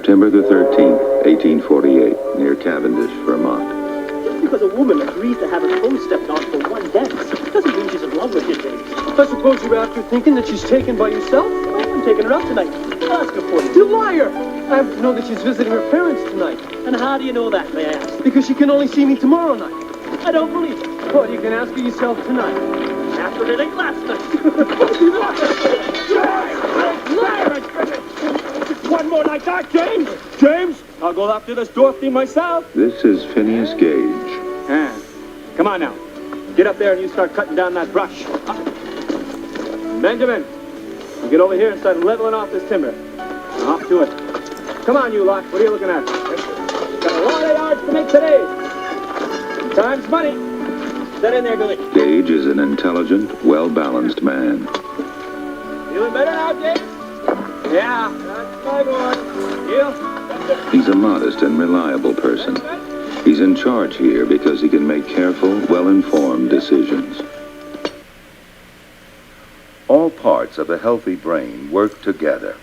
September the 13th, 1848, near Cavendish, Vermont. Just because a woman agrees to have her toes stepped on for one dance doesn't mean she's in love with you, James. I suppose you're after thinking that she's taken by yourself? I'm taking her out tonight. I'll ask her for you. You liar! I have to know that she's visiting her parents tonight. And how do you know that, may I ask? Because she can only see me tomorrow night. I don't believe it. Well, you can ask her yourself tonight. After the date last night. One more like that, James! James, I'll go after this Dorothy myself. This is Phineas Gage. Come on now. Get up there and you start cutting down that brush. Benjamin, you get over here and start leveling off this timber. Off to it. Come on, you lot. What are you looking at? Got a lot of yards to make today. Time's money. Set in there, Billy. Gage is an intelligent, well-balanced man. Feeling better now, James? Yeah, that's my boy. You? He's a modest and reliable person. He's in charge here because he can make careful, well-informed decisions. All parts of a healthy brain work together.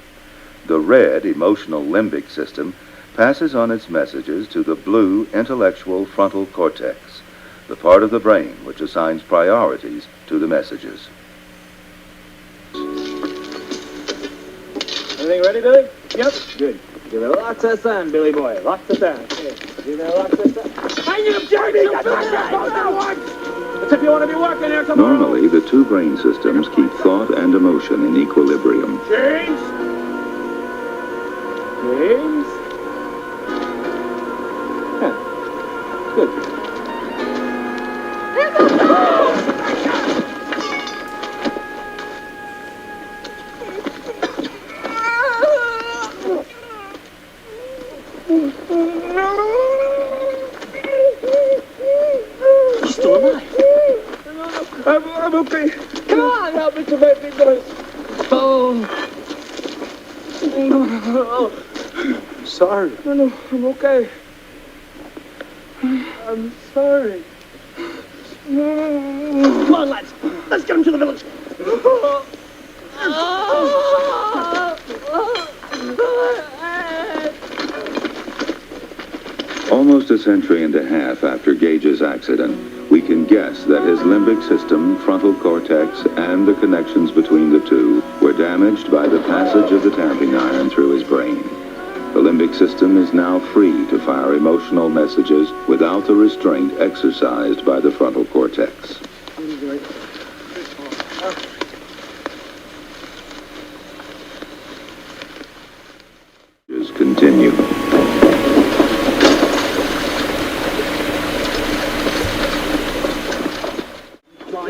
The red emotional limbic system passes on its messages to the blue intellectual frontal cortex, the part of the brain which assigns priorities to the messages. Everything ready, Billy? Yep. Good. Give it lots of sun, Billy boy. Lots of sun. Okay. Give it lots of sun. I need him, Jeremy! That's if you want to be working here tomorrow. Normally, the two brain systems keep thought and emotion in equilibrium. James? James? Yeah. Good. He's still alive. I'm okay. Come on, help me to my big boys. Oh. Sorry. No, I'm okay. I'm sorry. Come on, lads. Let's get him to the village. Almost a century and a half after Gage's accident, we can guess that his limbic system, frontal cortex, and the connections between the two were damaged by the passage of the tamping iron through his brain. The limbic system is now free to fire emotional messages without the restraint exercised by the frontal cortex. Continue.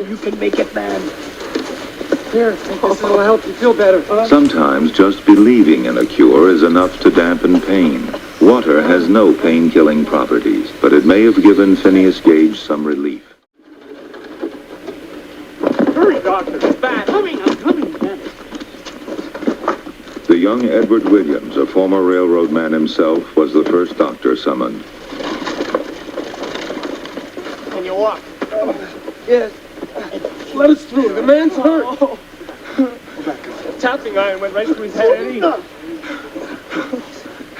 You can make it, man. Here, take this. It'll help you feel better. Sometimes just believing in a cure is enough to dampen pain. Water has no pain-killing properties, but it may have given Phineas Gage some relief. Hurry, doctor. It's bad. I'm coming. The young Edward Williams, a former railroad man himself, was the first doctor summoned. Can you walk? Yes. Let us through. The man's hurt. Tapping iron went right through his head.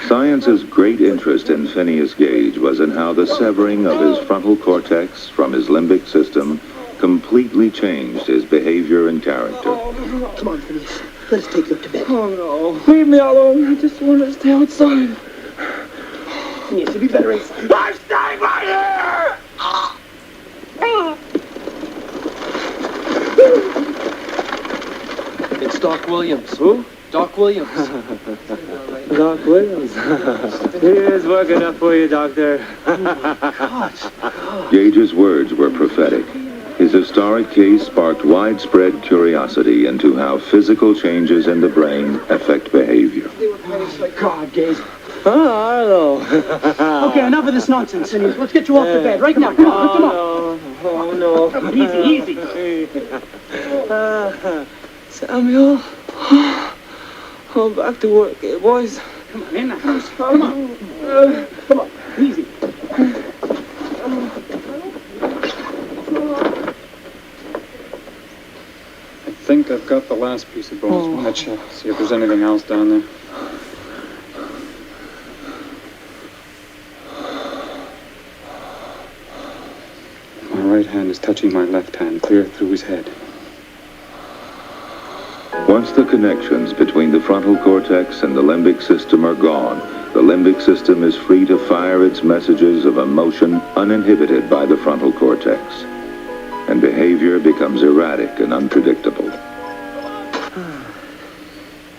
Science's great interest in Phineas Gage was in how the severing of his frontal cortex from his limbic system completely changed his behavior and character. Come on, Phineas. Let us take you up to bed. Oh, no. Leave me alone. I just want to stay outside. Phineas, you'll be better inside. I'm staying right here! It's Doc Williams. Who? Doc Williams. Doc Williams. He is working up for you, Doctor. Gage's words were prophetic. His historic case sparked widespread curiosity into how physical changes in the brain affect behavior. God, Gage. I don't know. Okay, enough of this nonsense, Phineas. Let's get you off to bed right now. Come on, lift him up. Oh, no. Easy. Samuel. Oh, back to work, eh, boys. Come on, in the house. Come on. Come on. Easy. I think I've got the last piece of bones. Why don't you see if there's anything else down there? right hand is touching my left hand, clear through his head. Once the connections between the frontal cortex and the limbic system are gone, the limbic system is free to fire its messages of emotion uninhibited by the frontal cortex, and behavior becomes erratic and unpredictable.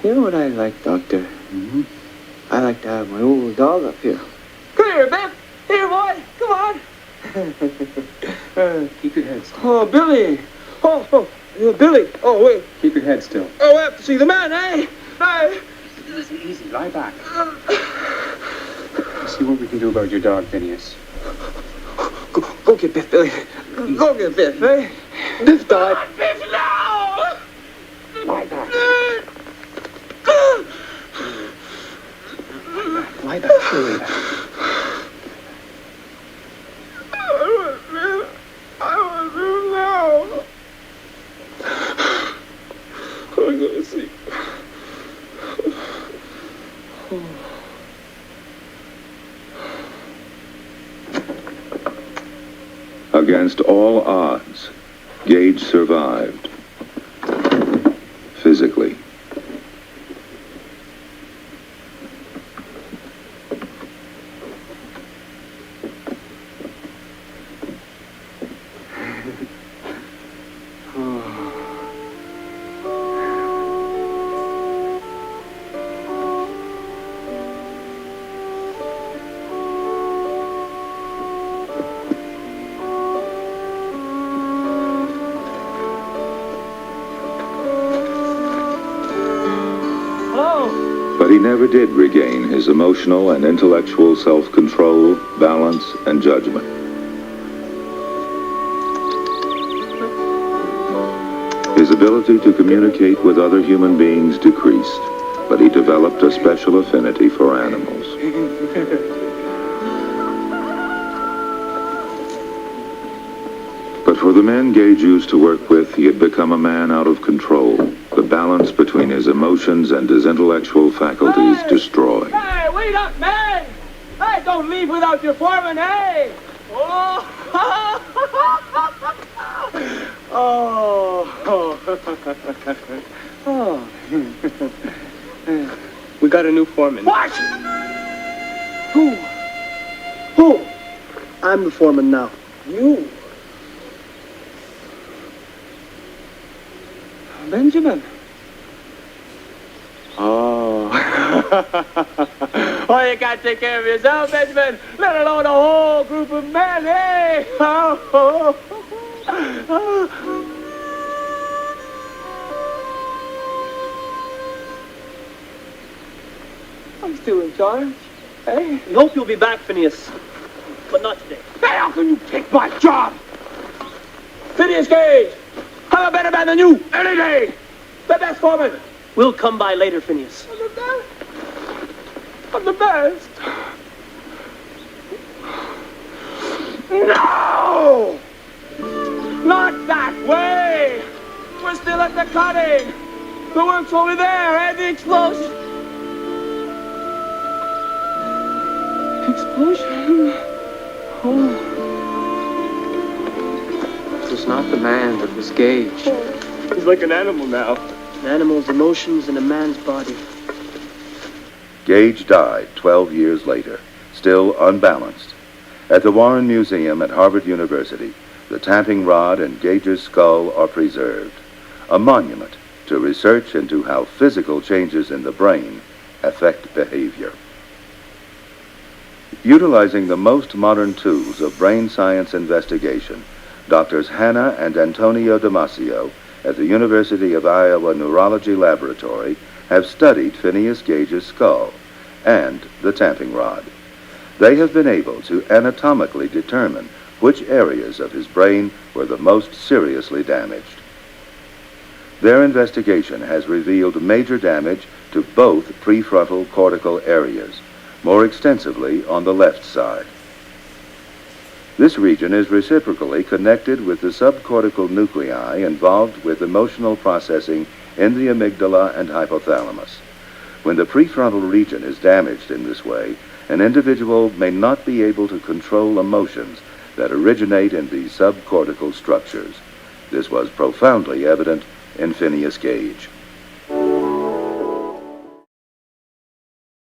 You know what I like, Doctor? Mm-hmm. I like to have my old dog up here. Come here, Biff. Here, boy. Come on. Keep your head still. Oh, Billy. Billy. Oh, wait. Keep your head still. Oh, I have to see the man, eh? Hey. Easy, easy. Lie back. Let's see what we can do about your dog, Phineas. Go get Biff, Billy. Go get Biff, eh? Biff died. Biff, no! Lie back. Lie back. Lie back. I'm going to sleep. Against all odds, Gage survived. Physically. But he never did regain his emotional and intellectual self-control, balance, and judgment. His ability to communicate with other human beings decreased, but he developed a special affinity for animals. But for the men Gage used to work with, he had become a man out of control. The balance between his emotions and his intellectual faculties destroyed. Hey, wait up, man! Hey, don't leave without your foreman, hey! Oh! Oh. We got a new foreman. What? Who? I'm the foreman now. You? Benjamin. Oh, you can't take care of yourself, Benjamin, let alone a whole group of men, hey! I'm still in charge, eh? We hope you'll be back, Phineas, but not today. Hey, how can you take my job? Phineas Gage, I'm a better man than you, any day! The best foreman! We'll come by later, Phineas. I'm the best. I'm the best. No! Not that way! We're still at the cutting! The work's over there, and the explosion! Explosion. Oh. It was not the man, but was Gage. He's like an animal now. An animal's emotions in a man's body. Gage died 12 years later, still unbalanced. At the Warren Museum at Harvard University, the tamping rod and Gage's skull are preserved, a monument to research into how physical changes in the brain affect behavior. Utilizing the most modern tools of brain science investigation, Doctors Hannah and Antonio Damasio at the University of Iowa Neurology Laboratory have studied Phineas Gage's skull and the tamping rod. They have been able to anatomically determine which areas of his brain were the most seriously damaged. Their investigation has revealed major damage to both prefrontal cortical areas, more extensively on the left side. This region is reciprocally connected with the subcortical nuclei involved with emotional processing in the amygdala and hypothalamus. When the prefrontal region is damaged in this way, an individual may not be able to control emotions that originate in the subcortical structures. This was profoundly evident in Phineas Gage.